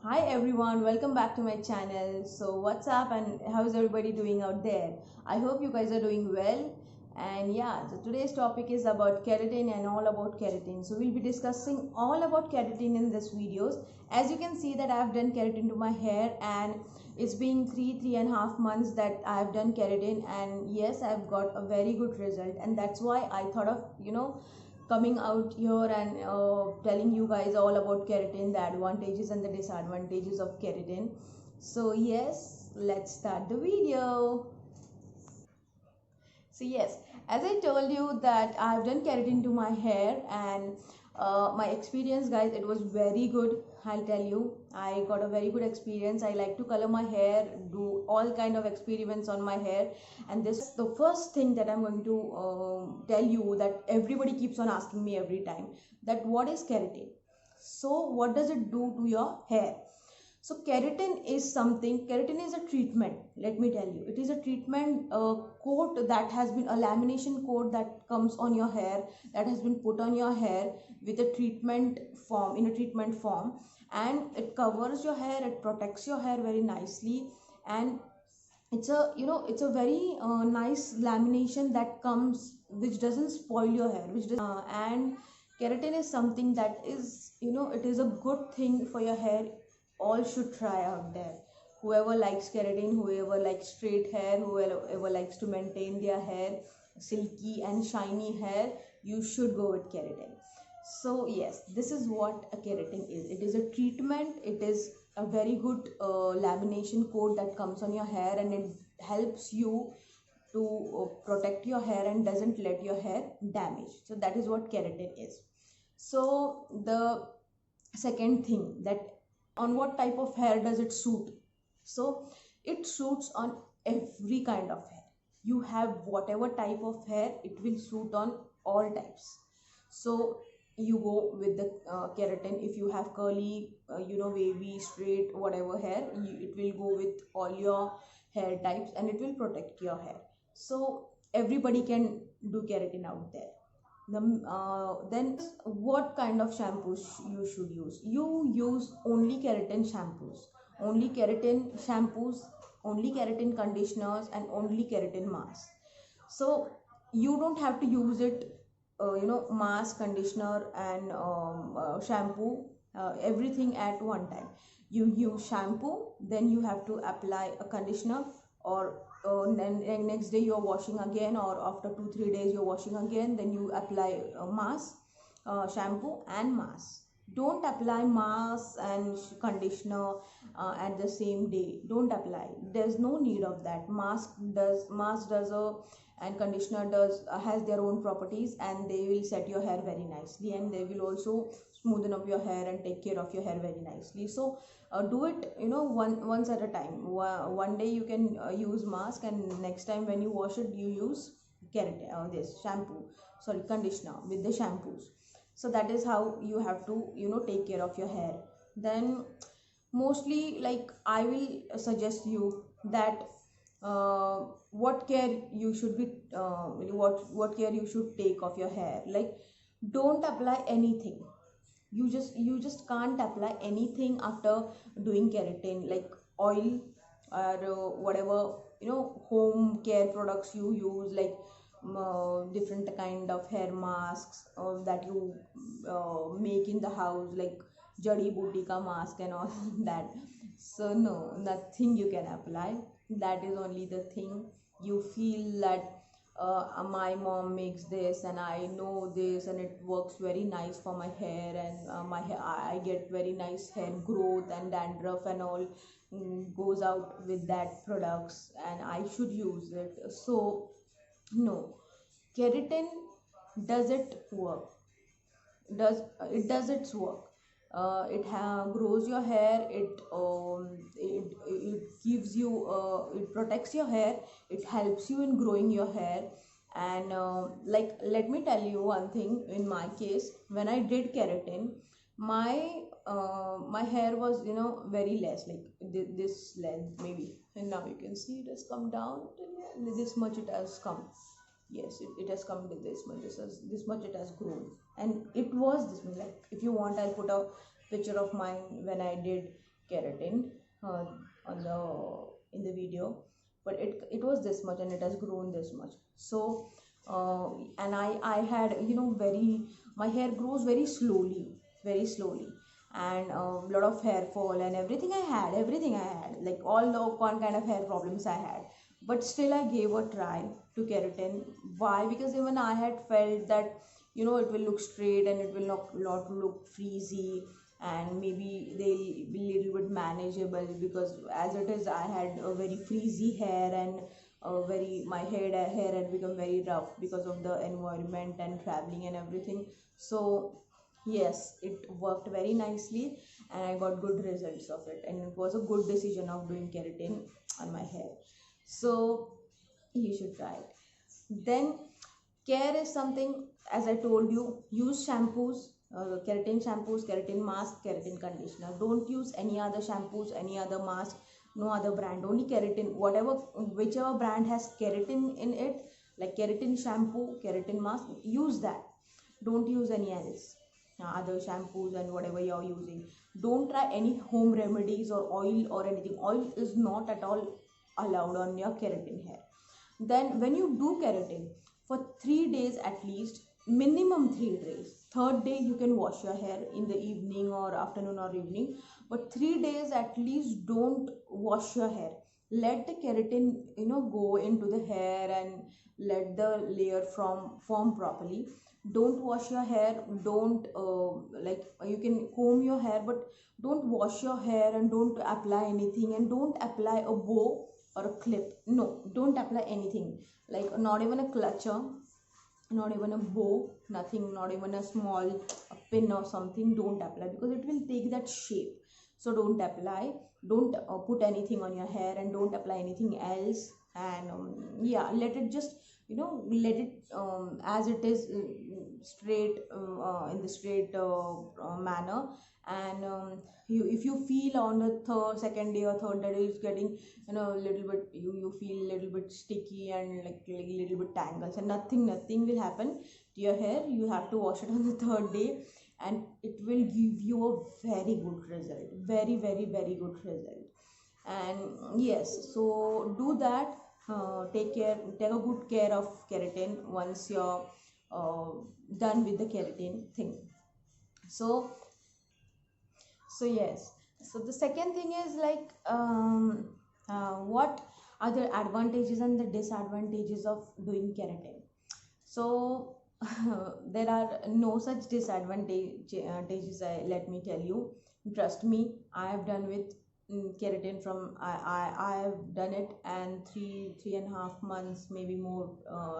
Hi everyone, welcome back to my channel. So what's up and how is everybody doing out there? I hope you guys are doing well. And yeah, so today's topic is about keratin and all about keratin. So we'll be discussing all about keratin in this videos. As you can see that I've done keratin to my hair, and it's been three and a half months that I've done keratin, and yes, I've got a very good result, and that's why I thought of coming out here and telling you guys all about keratin, the advantages and the disadvantages of keratin. So yes, let's start the video. So yes, as I told you that I've done keratin to my hair, and my experience, guys, it was very good. I'll tell you, I got a very good experience. I like to color my hair, do all kind of experiments on my hair, and this is the first thing that I'm going to tell you that everybody keeps on asking me every time, that what is keratin? So what does it do to your hair? So keratin is a treatment. Let me tell you, it is a treatment coat that has been a lamination coat that comes on your hair, that has been put on your hair with a treatment form, in a treatment form, and it covers your hair, it protects your hair very nicely, and it's a very nice lamination that comes, which doesn't spoil your hair, which does and keratin is something that is, it is a good thing for your hair. All should try out there. Whoever likes keratin, whoever likes straight hair, whoever likes to maintain their hair silky and shiny hair, you should go with keratin. So yes, this is what a keratin is. It is a treatment. It is a very good lamination coat that comes on your hair, and it helps you to protect your hair and doesn't let your hair damage. So that is what keratin is. So the second thing, that on what type of hair does it suit? So it suits on every kind of hair. You have whatever type of hair, it will suit on all types. So you go with the keratin. If you have curly, wavy, straight, whatever hair, it will go with all your hair types, and it will protect your hair. So everybody can do keratin out there. Then what kind of shampoos you should use? You use only keratin shampoos, only keratin shampoos, only keratin conditioners, and only keratin masks. So you don't have to use it, mask, conditioner, and shampoo, everything at one time. You use shampoo, then you have to apply a conditioner, or next day you're washing again, or after 2 3 days you're washing again, then you apply a mask, shampoo and mask. Don't apply mask and conditioner at the same day. Don't apply. There's no need of that. Mask does a, and conditioner does has their own properties, and they will set your hair very nicely, and they will also smoothen up your hair and take care of your hair very nicely. So do it, once at a time. One day you can use mask, and next time when you wash it, you use keratin, this shampoo, sorry, conditioner with the shampoos. So that is how you have to, take care of your hair. Then mostly, like, I will suggest you that what care you should be what care you should take of your hair. Like, don't apply anything. You just can't apply anything after doing keratin, like oil, or whatever, home care products you use, like different kind of hair masks that you make in the house, like jadi booty ka mask and all that. So no, nothing you can apply. That is only the thing you feel that my mom makes this, and I know this, and it works very nice for my hair, and my hair, I get very nice hair growth, and dandruff and all goes out with that products, and I should use it. So no, keratin, does it work? Does its work. Grows your hair. It gives you, it protects your hair. It helps you in growing your hair. And like, let me tell you one thing. In my case, when I did keratin, my hair was, very less, like this length maybe, and now you can see it has come down till here. This much it has come. Yes, it has come to this much. This much it has grown, and it was this much. Like, if you want, I'll put a picture of mine when I did keratin on the in the video, but it was this much and it has grown this much. So and I had, you know, very, my hair grows very slowly, very slowly, and a lot of hair fall and everything. I had like all the one kind of hair problems I had, but still I gave a try to keratin. Why? Because even I had felt that, you know, it will look straight and it will not look frizzy, and maybe they'll be little bit manageable, because as it is I had a very frizzy hair, and very, my hair had become very rough because of the environment and traveling and everything. So yes, it worked very nicely and I got good results of it, and it was a good decision of doing keratin on my hair. So you should try it. Then care is something, as I told you, use shampoos, keratin shampoos, keratin mask, keratin conditioner. Don't use any other shampoos, any other mask, no other brand, only keratin. Whatever, whichever brand has keratin in it, like keratin shampoo, keratin mask, use that. Don't use any else, other shampoos and whatever you're using. Don't try any home remedies or oil or anything. Oil is not at all allowed on your keratin hair. Then when you do keratin for 3 days at least, minimum 3 days, third day you can wash your hair in the evening or afternoon or evening, but 3 days at least don't wash your hair. Let the keratin, you know, go into the hair and let the layer form properly. Don't wash your hair. Don't like, you can comb your hair, but don't wash your hair, and don't apply anything, and don't apply a bow or a clip. No, don't apply anything, like not even a clutcher, not even a bow, nothing, not even a small pin or something. Don't apply, because it will take that shape. So don't apply. Don't put anything on your hair, and don't apply anything else. And yeah, let it just, you know, let it as it is, straight, in the straight manner. And if you feel on the second day or third day it's getting, you know, a little bit, you feel a little bit sticky and like a little bit tangles, and nothing will happen to your hair. You have to wash it on the third day, and it will give you a very good result, very good result. And yes, so do that. Take a good care of keratin once you're uh, done with the keratin thing. So yes, so the second thing is like, what are the advantages and the disadvantages of doing keratin? So there are no such disadvantages, let me tell you. Trust me, I have done with keratin from, I have done it, and 3.5 months, maybe more,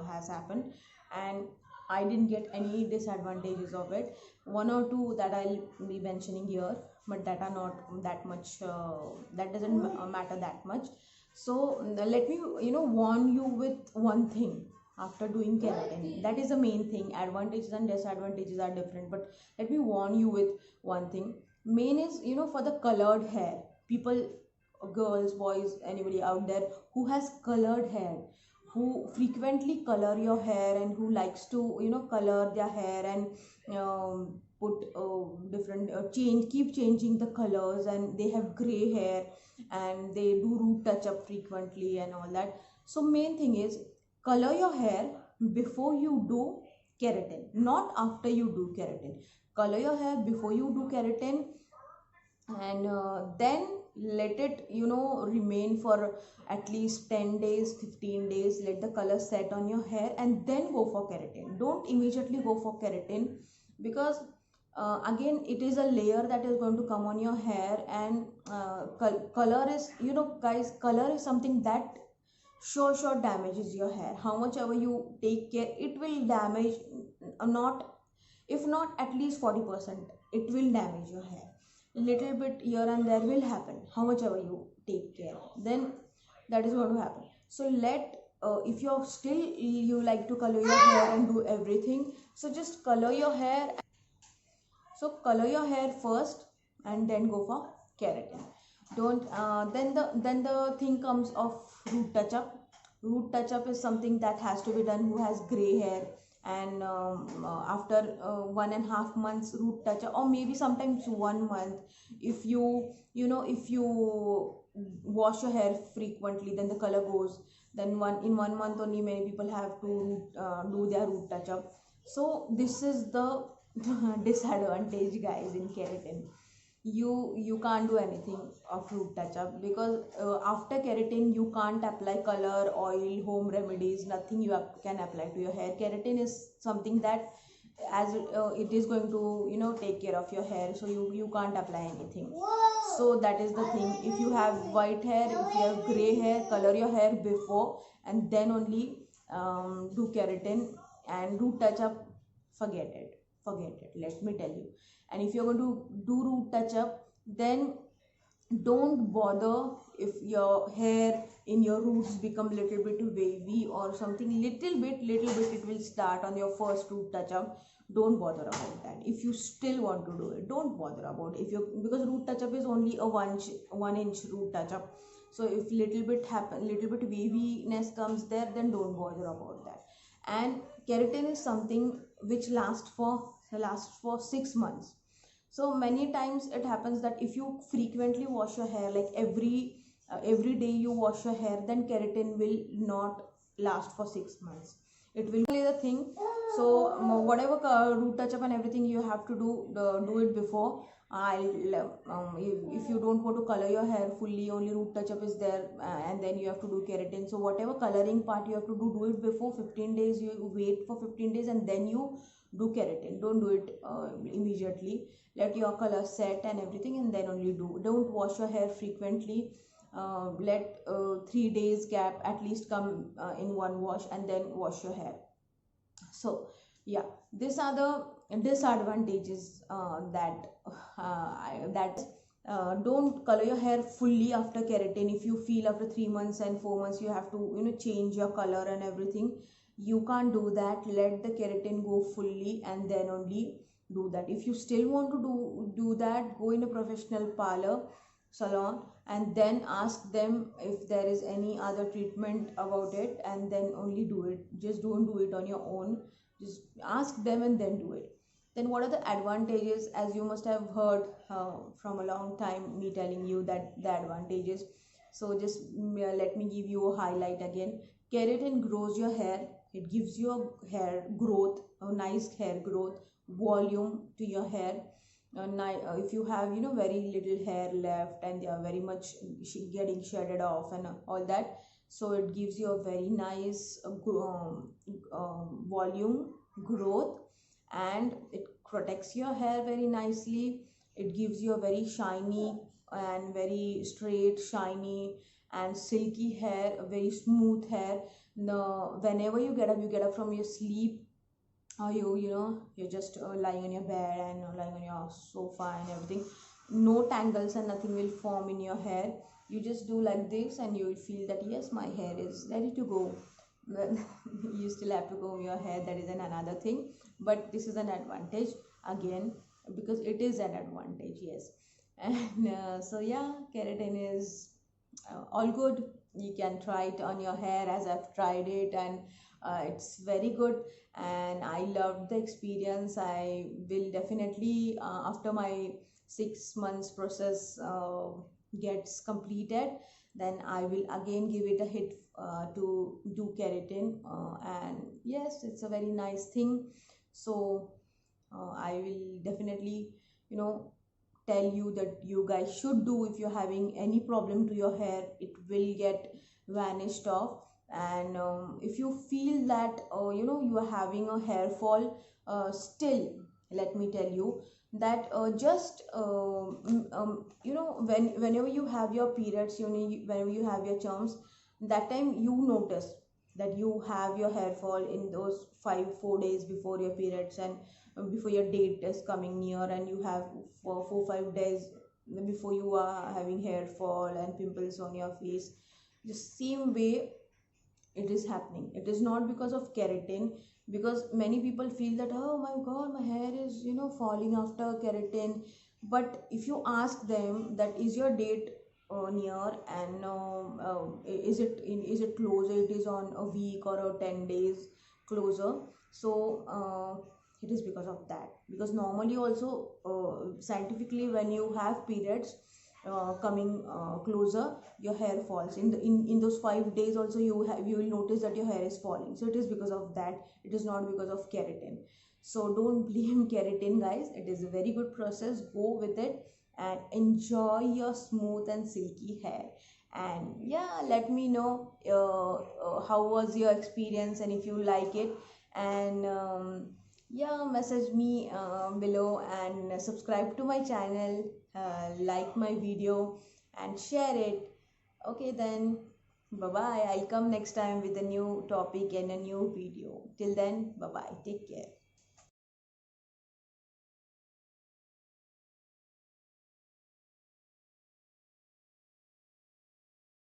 has happened, and I didn't get any disadvantages of it. One or two that I'll be mentioning here, but that are not that much, that doesn't matter that much. So let me, you know, warn you with one thing. After doing keratin, that is the main thing. Advantages and disadvantages are different, but let me warn you with one thing. Main is, you know, for the colored hair, people, girls, boys, anybody out there who has colored hair, who frequently color your hair, and who likes to, you know, color their hair, and put different, keep changing the colors, and they have gray hair, and they do root touch up frequently and all that. So main thing is, color your hair before you do keratin, not after you do keratin. Color your hair before you do keratin, and then let it, you know, remain for at least 10 days, 15 days. Let the color set on your hair, and then go for keratin. Don't immediately go for keratin, because again, it is a layer that is going to come on your hair, and color is, you know, guys, color is something that sure damages your hair. How much ever you take care, it will damage, not, if not at least 40%, it will damage your hair. Little bit here and there will happen, how much ever you take care, then that is going to happen. So if you're still, you like to color your hair and do everything, so just color your hair. So color your hair first, and then go for keratin. Don't then the thing comes of root touch up. Root touch up is something that has to be done who has gray hair and after 1.5 months root touch up, or maybe sometimes 1 month, if if you wash your hair frequently, then the color goes. Then 1 month only many people have to do their root touch up. So this is the disadvantage, guys, in keratin. You can't do anything of root touch up, because after keratin you can't apply color, oil, home remedies, nothing you can apply to your hair. Keratin is something that, as it is going to take care of your hair, so you can't apply anything. So that is the thing. If you have white hair, if you have gray hair, color your hair before, and then only do keratin. And root touch up, forget it, let me tell you. And if you're going to do root touch up, then don't bother if your hair in your roots become little bit wavy or something, little bit it will start on your first root touch up. Don't bother about that. If you still want to do it, don't bother about it. If you Because root touch up is only a 1 inch root touch up, so if little bit waviness comes there, then don't bother about that. And keratin is something which lasts for 6 months. So many times it happens that if you frequently wash your hair, like every day you wash your hair, then keratin will not last for 6 months. It will be the thing. So whatever root touch up and everything you have to do it before. If you don't want to color your hair fully, only root touch up is there, and then you have to do keratin. So whatever coloring part you have to do it before 15 days. You wait for 15 days and then you do keratin. Don't do it immediately. Let your color set and everything, and then only do. Don't wash your hair frequently. Let 3 days gap at least come in one wash, and then wash your hair. So yeah, these are the disadvantages don't color your hair fully after keratin. If you feel after 3 months and 4 months you have to change your color and everything, you can't do that. Let the keratin go fully and then only do that. If you still want to do that, go in a professional salon, and then ask them if there is any other treatment about it, and then only do it. Just don't do it on your own. Just ask them and then do it. Then what are the advantages? As you must have heard from a long time me telling you that the advantages. So just let me give you a highlight again. Keratin grows your hair. It gives your hair growth, a nice hair growth, volume to your hair. If you have very little hair left and they are very much getting shedded off and all that, so it gives you a very nice volume, growth, and it protects your hair very nicely. It gives you a very shiny and very straight, shiny and silky hair, a very smooth hair. Whenever you get up from your sleep, or you're just lying on your bed and lying on your sofa and everything, no tangles and nothing will form in your hair. You just do like this and you will feel that yes, my hair is ready to go. You still have to comb your hair, that is another thing, but this is an advantage again, because it is an advantage, yes. And so yeah, keratin is all good. You can try it on your hair, as I've tried it, and it's very good, and I loved the experience. I will definitely after my 6 months process gets completed, then I will again give it a hit to do keratin, and yes, it's a very nice thing. So I will definitely tell you that you guys should do. If you're having any problem to your hair, it will get vanished off. And if you feel that you are having a hair fall, still, let me tell you that just whenever you have your periods, whenever you have your charms, that time you notice that you have your hair fall in those 4 days before your periods, and before your date is coming near, and you have 4 5 days before you are having hair fall and pimples on your face. The same way it is happening. It is not because of keratin, because many people feel that, oh my god, my hair is falling after keratin. But if you ask them that is your date near, and is it close, it is on a week or 10 days closer. So it is because of that, because normally also scientifically when you have periods coming closer, your hair falls in those 5 days also. You will notice that your hair is falling, so it is because of that. It is not because of keratin. So don't blame keratin, guys. It is a very good process. Go with it and enjoy your smooth and silky hair. And yeah, let me know how was your experience and if you like it. And yeah, message me below and subscribe to my channel, like my video and share it. Okay, then bye bye. I'll come next time with a new topic and a new video. Till then, bye bye, take care.